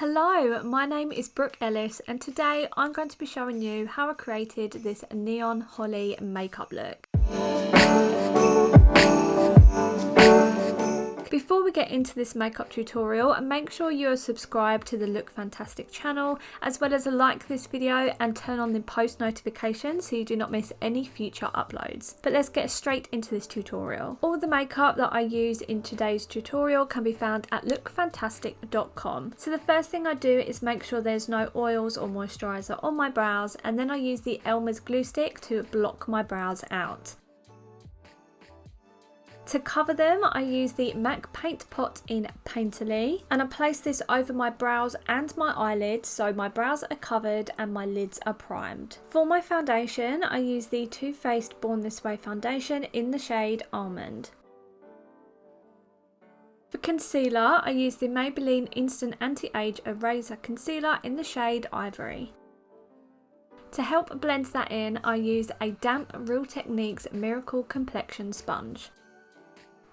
Hello, my name is Brooke Ellis and today I'm going to be showing you how I created this neon holly makeup look. Before we get into this makeup tutorial, make sure you are subscribed to the Look Fantastic channel, as well as like this video and turn on the post notifications so you do not miss any future uploads. But let's get straight into this tutorial. All the makeup that I use in today's tutorial can be found at lookfantastic.com. So the first thing I do is make sure there's no oils or moisturiser on my brows, and then I use the Elmer's glue stick to block my brows out. To cover them, I use the MAC Paint Pot in Painterly, and I place this over my brows and my eyelids so my brows are covered and my lids are primed. For my foundation, I use the Too Faced Born This Way foundation in the shade Almond. For concealer, I use the Maybelline Instant Anti-Age Eraser Concealer in the shade Ivory. To help blend that in, I use a damp Real Techniques Miracle Complexion Sponge.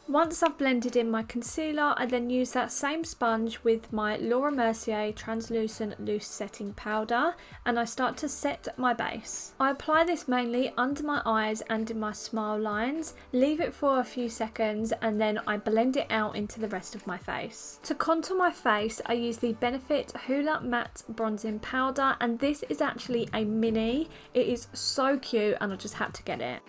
Once I've blended in my concealer, I then use that same sponge with my Laura Mercier Translucent Loose Setting Powder, and I start to set my base. I apply this mainly under my eyes and in my smile lines, leave it for a few seconds, and then I blend it out into the rest of my face. To contour my face, I use the Benefit Hoola Matte Bronzing Powder, and this is actually a mini. It is so cute and I just had to get it.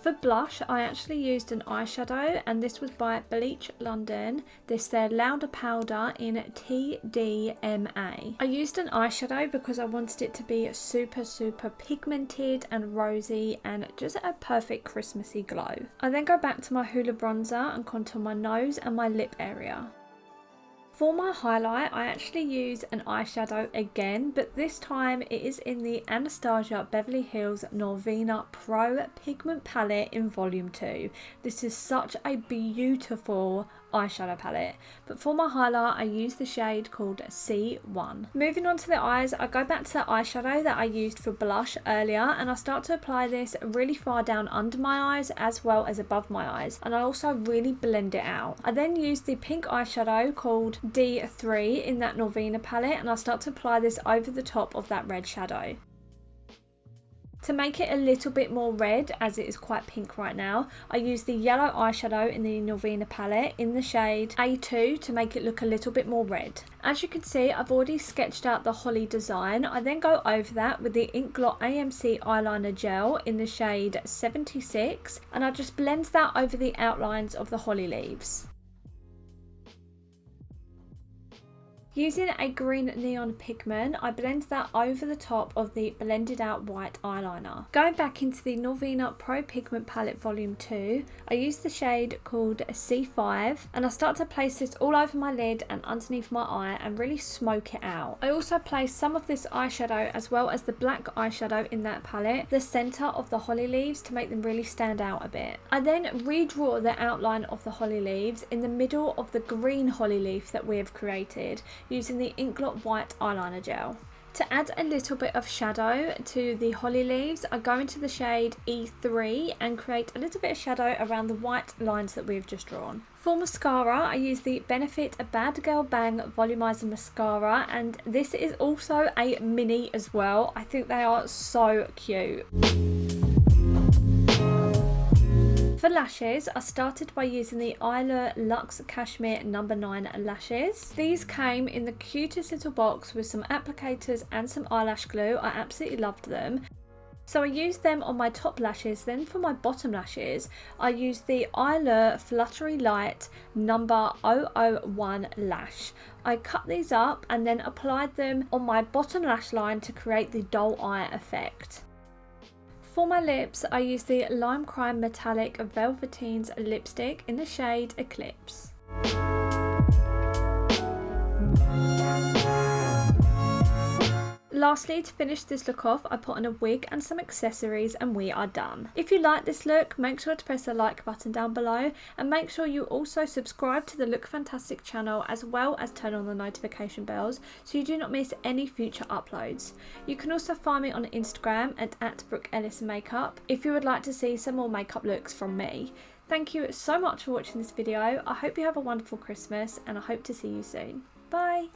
For blush, I actually used an eyeshadow, and this was by Bleach London, this their Louder Powder in TDMA. I used an eyeshadow because I wanted it to be super pigmented and rosy and just a perfect Christmassy glow. I then go back to my Hoola bronzer and contour my nose and my lip area. For my highlight, I actually use an eyeshadow again, but this time it is in the Anastasia Beverly Hills Norvina Pro Pigment Palette in Volume 2. This is such a beautiful eyeshadow palette, but for my highlight I use the shade called C1. Moving on to the eyes, I go back to the eyeshadow that I used for blush earlier, and I start to apply this really far down under my eyes as well as above my eyes, and I also really blend it out. I then use the pink eyeshadow called D3 in that Norvina palette, and I start to apply this over the top of that red shadow. To make it a little bit more red, as it is quite pink right now, I use the yellow eyeshadow in the Norvina palette in the shade A2 to make it look a little bit more red. As you can see, I've already sketched out the holly design. I then go over that with the Inkblot AMC eyeliner gel in the shade 76, and I just blend that over the outlines of the holly leaves. Using a green neon pigment, I blend that over the top of the blended out white eyeliner. Going back into the Norvina Pro Pigment Palette Volume 2, I use the shade called C5, and I start to place this all over my lid and underneath my eye and really smoke it out. I also place some of this eyeshadow as well as the black eyeshadow in that palette, the centre of the holly leaves, to make them really stand out a bit. I then redraw the outline of the holly leaves in the middle of the green holly leaf that we have created, using the Inkblot white eyeliner gel. To add a little bit of shadow to the holly leaves, I go into the shade E3 and create a little bit of shadow around the white lines that we've just drawn. For mascara, I use the Benefit Bad Girl Bang Volumizer Mascara, and this is also a mini as well. I think they are so cute. For lashes, I started by using the Eylure Luxe Cashmere No. 9 lashes. These came in the cutest little box with some applicators and some eyelash glue. I absolutely loved them. So I used them on my top lashes. Then for my bottom lashes, I used the Eylure Fluttery Light No. 001 lash. I cut these up and then applied them on my bottom lash line to create the doll eye effect. For my lips, I use the Lime Crime Metallic Velveteens lipstick in the shade Eclipse. Lastly, to finish this look off, I put on a wig and some accessories and we are done. If you like this look, make sure to press the like button down below, and make sure you also subscribe to the Look Fantastic channel as well as turn on the notification bells so you do not miss any future uploads. You can also find me on Instagram at Brooke Ellis Makeup if you would like to see some more makeup looks from me. Thank you so much for watching this video. I hope you have a wonderful Christmas and I hope to see you soon. Bye.